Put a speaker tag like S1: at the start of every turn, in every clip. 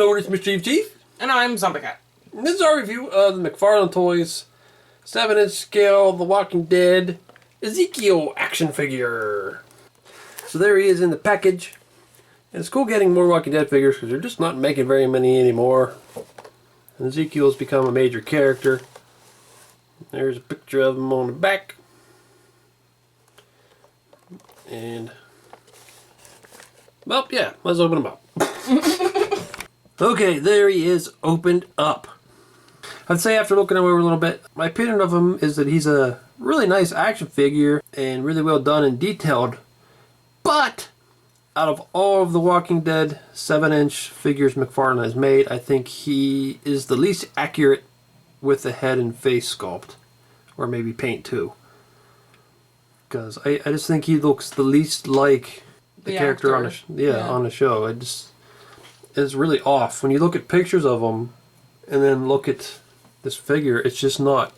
S1: Hello, it's Mr. Evilcheese.
S2: And I'm Zombie Cat.
S1: This is our review of the McFarlane Toys 7-inch scale The Walking Dead Ezekiel action figure. So there he is in the package. And it's cool getting more Walking Dead figures because they're just not making very many anymore. And Ezekiel's become a major character. There's a picture of him on the back. And, well, yeah, let's open him up. Okay, there he is, opened up. I'd say after looking him over a little bit, my opinion of him is that he's a really nice action figure and really well done and detailed. But out of all of the Walking Dead 7-inch figures McFarlane has made, I think he is the least accurate with the head and face sculpt. Or maybe paint too. Because I just think he looks the least like the character on on the show. It's really off. When you look at pictures of him and then look at this figure, it's just not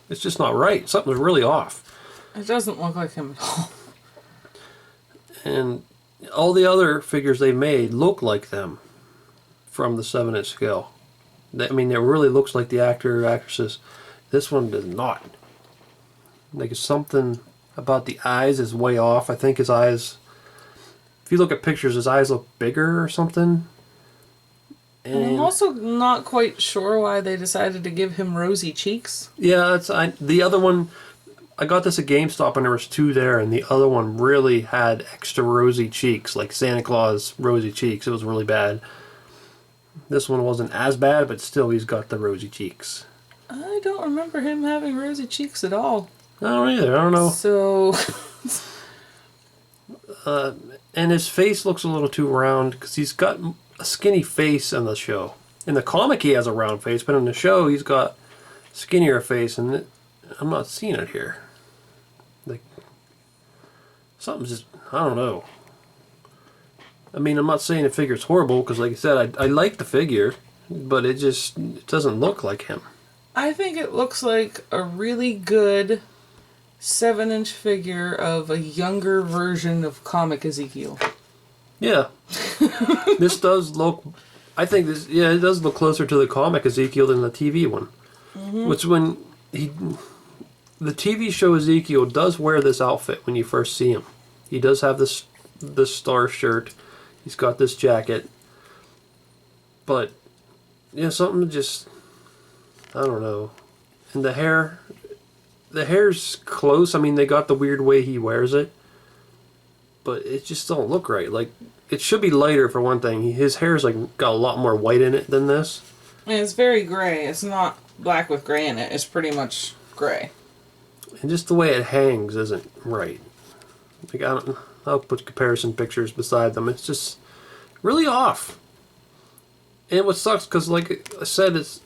S1: right. Something's really off.
S2: It doesn't look like him at all.
S1: And all the other figures they made look like them from the 7-inch scale. I mean, it really looks like the actor or actresses. This one does not. Like, it's something about the eyes is way off. I think his eyes, if you look at pictures, his eyes look bigger or something.
S2: And I'm also not quite sure why they decided to give him rosy cheeks.
S1: Yeah, the other one, I got this at GameStop and there was two there, and the other one really had extra rosy cheeks, like Santa Claus rosy cheeks. It was really bad. This one wasn't as bad, but still he's got the rosy cheeks.
S2: I don't remember him having rosy cheeks at all.
S1: I don't either. I don't know.
S2: So...
S1: and his face looks a little too round because he's got a skinny face in the show. In the comic he has a round face, but in the show he's got skinnier face, and I'm not seeing it here. Like, something's just, I don't know. I mean, I'm not saying the figure's horrible because, like I said, I like the figure, but it doesn't look like him.
S2: I think it looks like a really good 7-inch figure of a younger version of comic Ezekiel.
S1: Yeah. This does look, I think this, yeah, it does look closer to the comic Ezekiel than the TV one. Mm-hmm. Which when the TV show Ezekiel does wear this outfit when you first see him. He does have this star shirt. He's got this jacket. But, yeah, something just, I don't know. And the hair's close. I mean, they got the weird way he wears it. But it just don't look right. Like, it should be lighter for one thing. His hair's like got a lot more white in it than this.
S2: And it's very gray. It's not black with gray in it. It's pretty much gray.
S1: And just the way it hangs isn't right. Like, I'll put comparison pictures beside them. It's just really off. And what sucks, because like I said, it's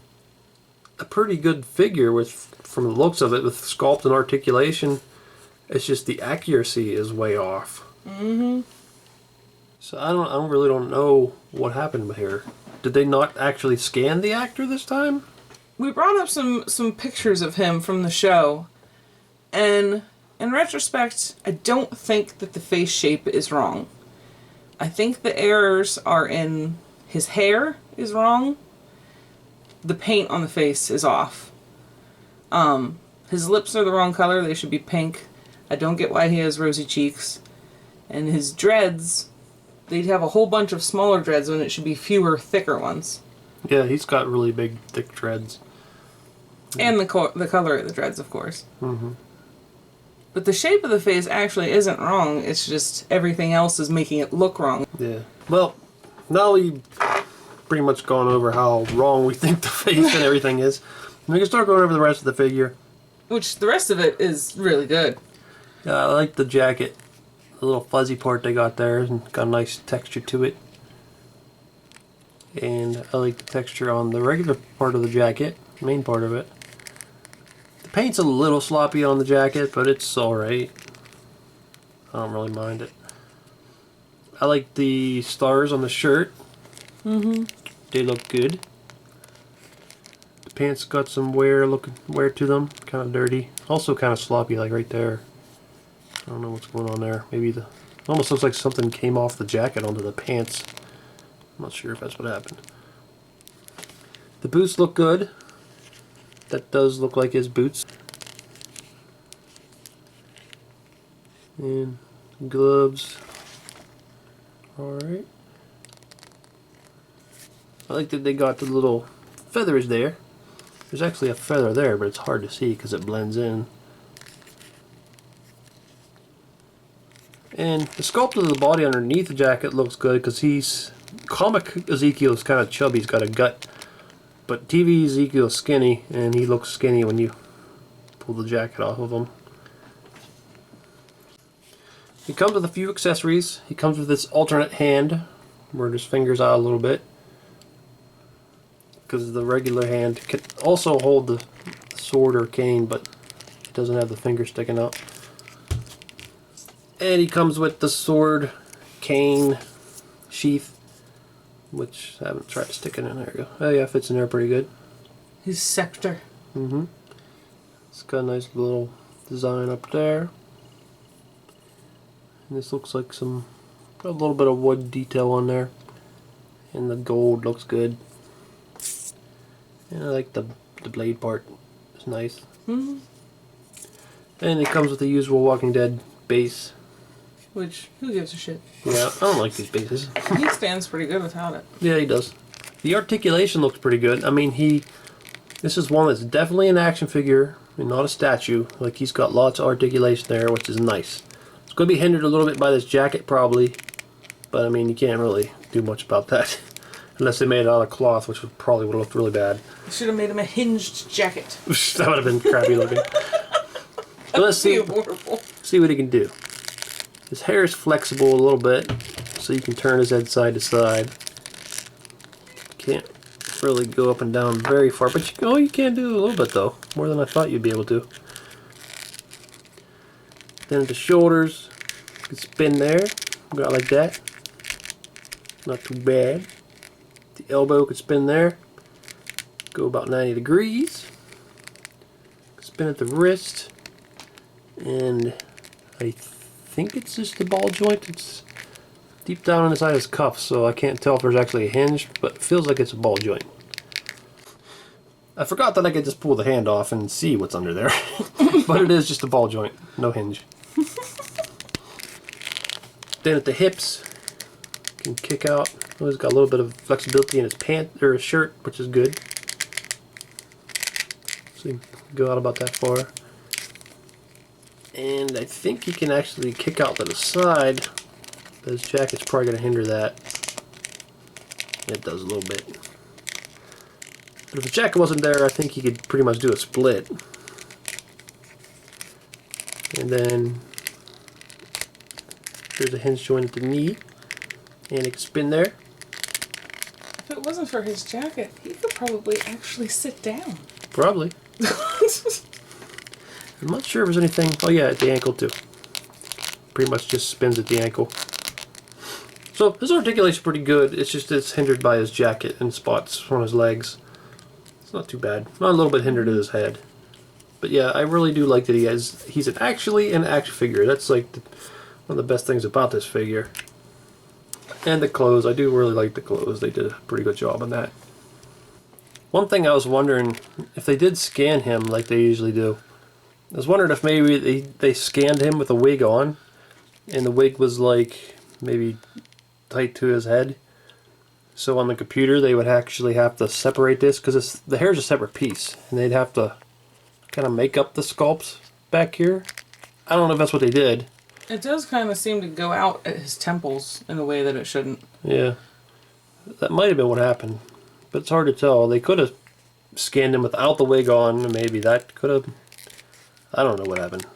S1: a pretty good figure from the looks of it, with sculpt and articulation. It's just the accuracy is way off.
S2: Mm-hmm.
S1: So I really don't know what happened here. Did they not actually scan the actor this time?
S2: We brought up some pictures of him from the show, and in retrospect, I don't think that the face shape is wrong. I think the errors are in his hair is wrong. The paint on the face is off. His lips are the wrong color. They should be pink. I don't get why he has rosy cheeks. And his dreads, they'd have a whole bunch of smaller dreads when it should be fewer, thicker ones.
S1: Yeah, he's got really big, thick dreads.
S2: And the color of the dreads, of course.
S1: Mm-hmm.
S2: But the shape of the face actually isn't wrong. It's just everything else is making it look wrong.
S1: Yeah. Well, now we've pretty much gone over how wrong we think the face and everything is. And we can start going over the rest of the figure.
S2: Which, the rest of it is really good.
S1: Yeah, I like the jacket. The little fuzzy part they got there and got a nice texture to it. And I like the texture on the regular part of the jacket, main part of it. The paint's a little sloppy on the jacket, but it's alright. I don't really mind it. I like the stars on the shirt.
S2: Mm-hmm.
S1: They look good. The pants got some wear to them, kind of dirty. Also kind of sloppy, like right there. I don't know what's going on there. Maybe it almost looks like something came off the jacket onto the pants. I'm not sure if that's what happened. The boots look good. That does look like his boots. And gloves. Alright. I like that they got the little feathers there. There's actually a feather there, but it's hard to see because it blends in. And the sculpt of the body underneath the jacket looks good because he's... Comic Ezekiel is kind of chubby, he's got a gut. But TV Ezekiel's skinny, and he looks skinny when you pull the jacket off of him. He comes with a few accessories. He comes with this alternate hand, where his fingers out a little bit. Because the regular hand can also hold the sword or cane, but it doesn't have the finger sticking out. And he comes with the sword, cane, sheath, which I haven't tried to stick it in. There we go. Oh yeah, fits in there pretty good.
S2: His scepter.
S1: Mm-hmm. It's got a nice little design up there. And this looks like a little bit of wood detail on there. And the gold looks good. And I like the blade part. It's nice.
S2: Mm-hmm.
S1: And it comes with the usual Walking Dead base.
S2: Which, who gives a shit?
S1: Yeah, I don't like these bases.
S2: He stands pretty good without it.
S1: Yeah, he does. The articulation looks pretty good. I mean, this is one that's definitely an action figure and not a statue. Like, he's got lots of articulation there, which is nice. It's going to be hindered a little bit by this jacket, probably. But, I mean, you can't really do much about that. Unless they made it out of cloth, which probably would have looked really bad.
S2: You should have made him a hinged jacket.
S1: That would have been crappy looking. But let's see what he can do. His hair is flexible a little bit, so you can turn his head side to side. Can't really go up and down very far, but you can do a little bit though, more than I thought you'd be able to. Then at the shoulders, you can spin there, go out like that. Not too bad. The elbow could spin there, go about 90 degrees. Spin at the wrist, and I think it's just the ball joint. It's deep down on the side of his cuff, so I can't tell if there's actually a hinge, but it feels like it's a ball joint. I forgot that I could just pull the hand off and see what's under there. But it is just a ball joint, no hinge. Then at the hips, you can kick out. Oh, he's got a little bit of flexibility in his pant or his shirt, which is good. So you can go out about that far. And I think he can actually kick out to the side, but his jacket's probably going to hinder that. It does a little bit. But if the jacket wasn't there, I think he could pretty much do a split. And then there's a hinge joint at the knee, and it can spin there.
S2: If it wasn't for his jacket, he could probably actually sit down.
S1: Probably. I'm not sure if there's anything... Oh yeah, at the ankle too. Pretty much just spins at the ankle. So his articulation's pretty good. It's just it's hindered by his jacket and spots on his legs. It's not too bad. Not a little bit hindered at his head. But yeah, I really do like that he's actually an action figure. That's like one of the best things about this figure. And the clothes. I do really like the clothes. They did a pretty good job on that. One thing I was wondering, if they did scan him like they usually do, I was wondering if maybe they scanned him with a wig on, and the wig was like maybe tight to his head. So on the computer they would actually have to separate this, because the hair's a separate piece, and they'd have to kind of make up the sculpts back here. I don't know if that's what they did.
S2: It does kind of seem to go out at his temples in a way that it shouldn't.
S1: Yeah, that might have been what happened, but it's hard to tell. They could have scanned him without the wig on, and maybe that could have... I don't know what happened.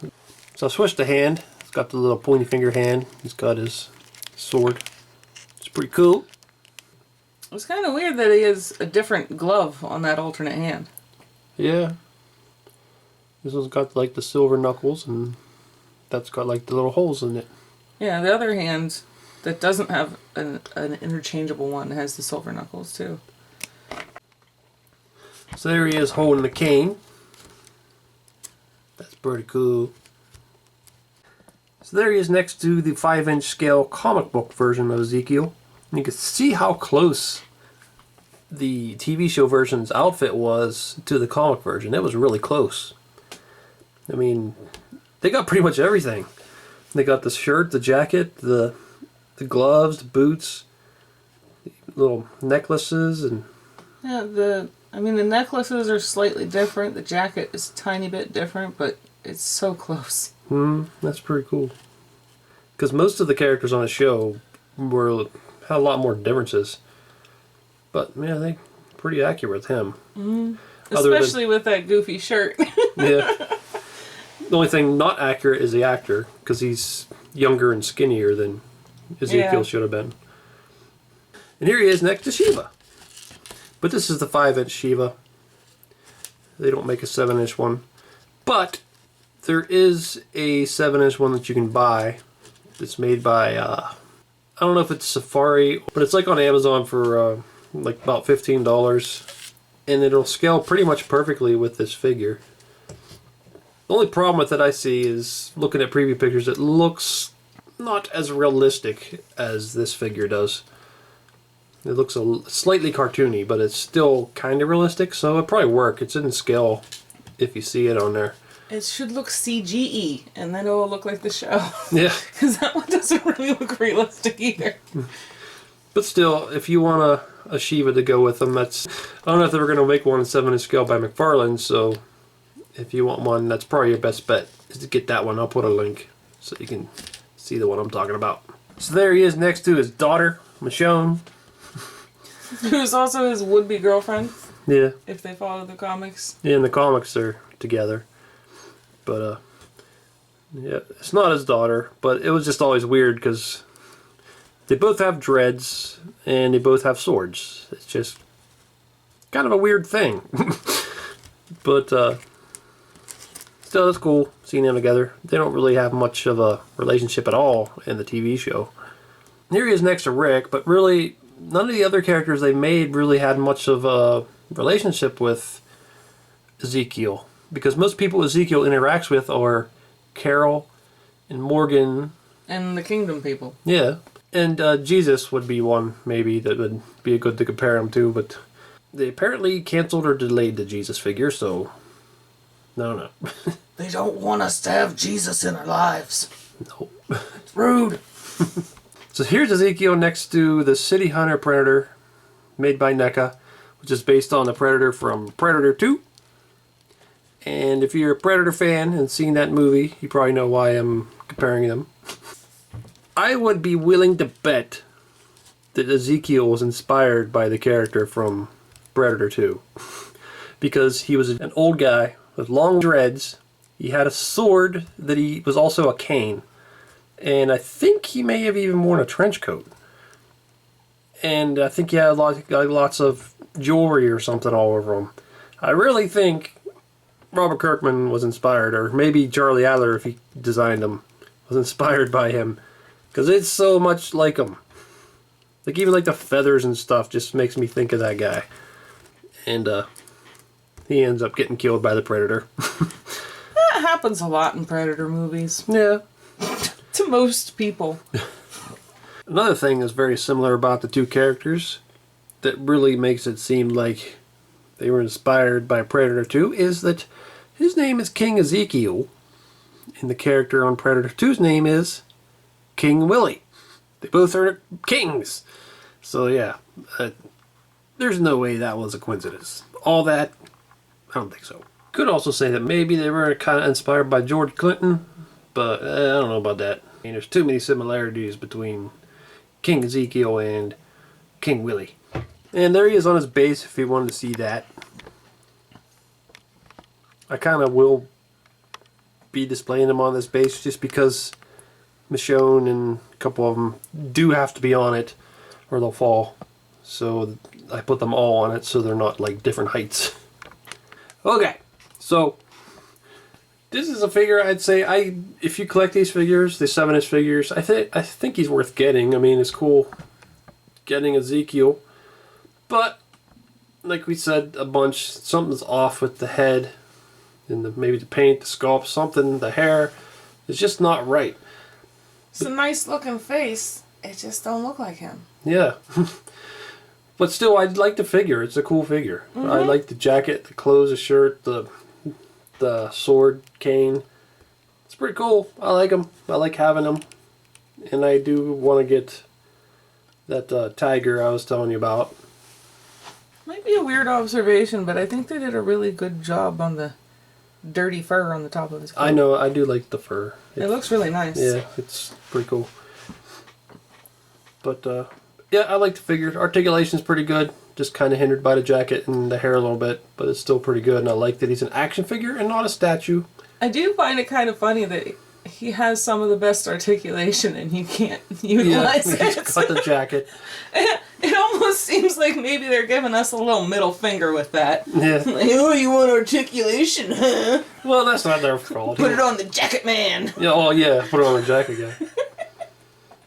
S1: So I switched the hand. It's got the little pointy finger hand. He's got his sword. It's pretty cool.
S2: It's kind of weird that he has a different glove on that alternate hand.
S1: Yeah. This one's got like the silver knuckles, and that's got like the little holes in it.
S2: Yeah, the other hand that doesn't have an interchangeable one has the silver knuckles too.
S1: So there he is holding the cane. That's pretty cool. So there he is next to the 5-inch scale comic book version of Ezekiel. And you can see how close the TV show version's outfit was to the comic version. It was really close. I mean, they got pretty much everything. They got the shirt, the jacket, the gloves, the boots, the little necklaces, and
S2: yeah, the necklaces are slightly different. The jacket is a tiny bit different, but it's so close.
S1: That's pretty cool. Because most of the characters on the show had a lot more differences. But yeah, they pretty accurate with him.
S2: Especially with that goofy shirt.
S1: Yeah. The only thing not accurate is the actor, because he's younger and skinnier than Ezekiel should have been. And here he is next to Shiva. But this is the 5-inch Shiva. They don't make a 7-inch one. But there is a 7-inch one that you can buy. It's made by, I don't know if it's Safari, but it's like on Amazon for like about $15. And it'll scale pretty much perfectly with this figure. The only problem with it I see is looking at preview pictures, it looks not as realistic as this figure does. It looks slightly cartoony, but it's still kind of realistic, so it'll probably work. It's in scale if you see it on there. It
S2: should look CGE, and then it'll look like the show.
S1: Yeah.
S2: Because that one doesn't really look realistic either.
S1: But still, if you want a Shiva to go with them, I don't know if they were going to make one in 7-inch scale by McFarlane, so if you want one, that's probably your best bet, is to get that one. I'll put a link so you can see the one I'm talking about. So there he is next to his daughter, Michonne.
S2: Who's also his would-be girlfriend.
S1: Yeah.
S2: If they follow the comics.
S1: Yeah, in the comics they're together. But, yeah, it's not his daughter, but it was just always weird because they both have dreads and they both have swords. It's just kind of a weird thing. But, still, it's cool seeing them together. They don't really have much of a relationship at all in the TV show. Here he is next to Rick, but really none of the other characters they made really had much of a relationship with Ezekiel. Because most people Ezekiel interacts with are Carol and Morgan.
S2: And the Kingdom people.
S1: Yeah. And Jesus would be one, maybe, that would be good to compare him to. But they apparently canceled or delayed the Jesus figure, so no.
S2: They don't want us to have Jesus in our lives.
S1: No.
S2: It's rude.
S1: So here's Ezekiel next to the City Hunter Predator, made by NECA, which is based on the Predator from Predator 2. And if you're a Predator fan and seen that movie, you probably know why I'm comparing them. I would be willing to bet that Ezekiel was inspired by the character from Predator 2. Because he was an old guy with long dreads. He had a sword that he was also a cane. And I think he may have even worn a trench coat. And I think he had lots of jewelry or something all over him. I really think Robert Kirkman was inspired, or maybe Charlie Adler, if he designed him, was inspired by him. Because it's so much like him. Like, even like the feathers and stuff just makes me think of that guy. And he ends up getting killed by the Predator.
S2: That happens a lot in Predator movies.
S1: Yeah.
S2: To most people.
S1: Another thing that's very similar about the two characters that really makes it seem like they were inspired by Predator 2 is that his name is King Ezekiel, and the character on Predator 2's name is King Willie. They both are kings. So yeah, there's no way that was a coincidence. All that, I don't think so. Could also say that maybe they were kind of inspired by George Clinton, but I don't know about that. I mean, there's too many similarities between King Ezekiel and King Willie. And there he is on his base if you wanted to see that. I kind of will be displaying him on this base just because Michonne and a couple of them do have to be on it or they'll fall. So I put them all on it so they're not like different heights. Okay, so this is a figure I'd say if you collect these figures, the 7-inch figures, I think he's worth getting. I mean, it's cool getting Ezekiel, but like we said a bunch, something's off with the head and maybe the paint, the sculpt, something, the hair. It's just not right.
S2: It's a nice looking face. It just don't look like him.
S1: Yeah. But still, I like the figure. It's a cool figure. I like the jacket, the clothes, the shirt, the sword, cane. It's pretty cool. I like them. I like having them. And I do want to get that tiger I was telling you about.
S2: Might be a weird observation, but I think they did a really good job on the dirty fur on the top of his coat.
S1: I know. I do like the fur.
S2: It looks really nice.
S1: Yeah, it's pretty cool. But, yeah, I like the figure. Articulation's pretty good. Just kind of hindered by the jacket and the hair a little bit, but it's still pretty good. And I like that he's an action figure and not a statue.
S2: I do find it kind of funny that he has some of the best articulation and he can't utilize
S1: Yeah, he's
S2: it.
S1: cut the jacket.
S2: It almost seems like maybe they're giving us a little middle finger with that.
S1: Yeah.
S2: Like, oh, you want articulation, huh?
S1: Well, that's not their fault.
S2: Put it on the jacket, man.
S1: Yeah, oh yeah, put it on the jacket guy.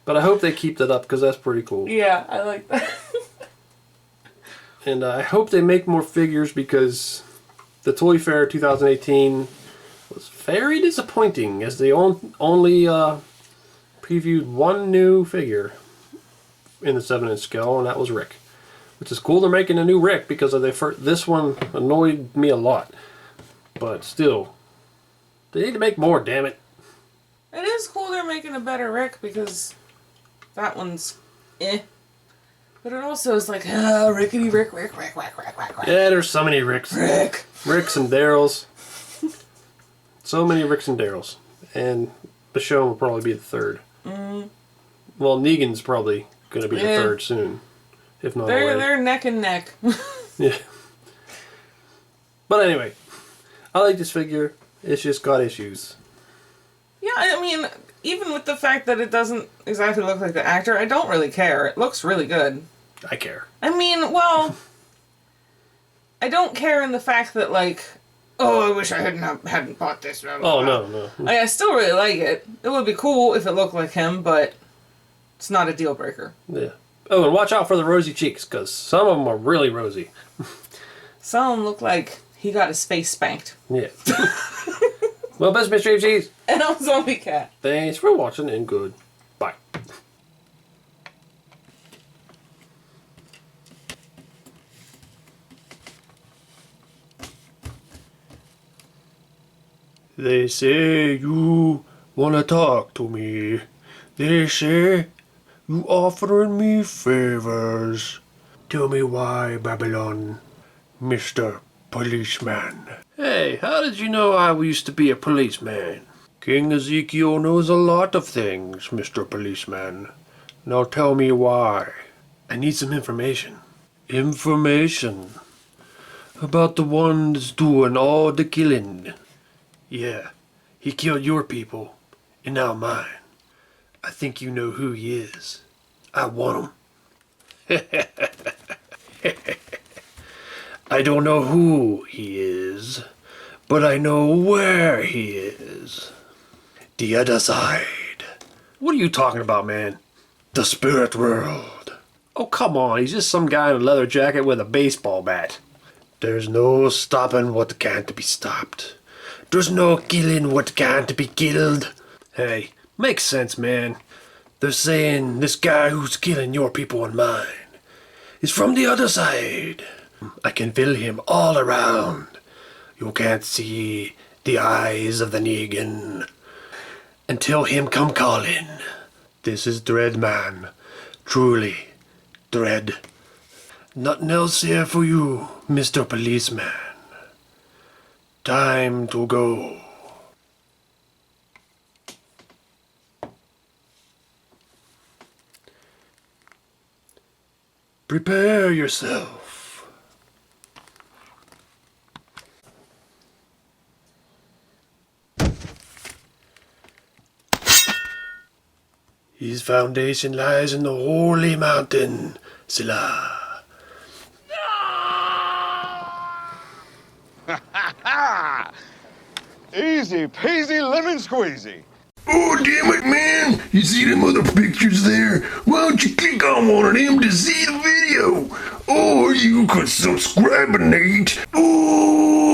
S1: But I hope they keep that up because that's pretty cool.
S2: Yeah, I like that.
S1: And I hope they make more figures because the Toy Fair 2018 was very disappointing as they only previewed one new figure in the 7-inch scale, and that was Rick. Which is cool they're making a new Rick because of this one annoyed me a lot. But still, they need to make more, damn it.
S2: It is cool they're making a better Rick because that one's eh. But it also is like, Rickety Rick.
S1: Yeah, there's so many Ricks. Ricks and Daryls. So many Ricks and Daryls. And Michonne will probably be the third. Well, Negan's probably going to be the third soon. If not already.
S2: They're neck and neck.
S1: Yeah. But anyway, I like this figure. It's just got issues.
S2: Yeah, I mean, even with the fact that it doesn't exactly look like the actor, I don't really care. It looks really good.
S1: I care.
S2: I mean, well, I don't care in the fact that, like, oh, I wish I hadn't bought this. Blah, blah,
S1: Oh,
S2: blah.
S1: no.
S2: I still really like it. It would be cool if it looked like him, but it's not a deal breaker.
S1: Yeah. Oh, and watch out for the rosy cheeks, because some of them are really rosy.
S2: Some of them look like he got his face spanked.
S1: Yeah. Well, best Mr. Evilcheese.
S2: And I'm Zombie Cat.
S1: Thanks for watching, and good. Bye. They say you wanna talk to me. They say you offering me favors. Tell me why, Babylon, Mr. Policeman. Hey, how did you know I used to be a policeman? King Ezekiel knows a lot of things, Mr. Policeman. Now tell me why. I need some information. Information? About the one that's doing all the killing. Yeah, he killed your people, and now mine. I think you know who he is. I want him. I don't know who he is, but I know where he is. The other side. What are you talking about, man? The spirit world. Oh, come on, he's just some guy in a leather jacket with a baseball bat. There's no stopping what can't be stopped. There's no killing what can't be killed. Hey, makes sense, man. They're saying this guy who's killing your people and mine is from the other side. I can feel him all around. You can't see the eyes of the Negan until him come calling. This is Dread Man. Truly, Dread. Nothing else here for you, Mr. Policeman. Time to go. Prepare yourself. His foundation lies in the holy mountain, Selah.
S3: Easy peasy lemon squeezy.
S4: Oh, damn it, man. You see them other pictures there? Why don't you click on one of them to see the video? Or you could subscribe, Nate. Oh.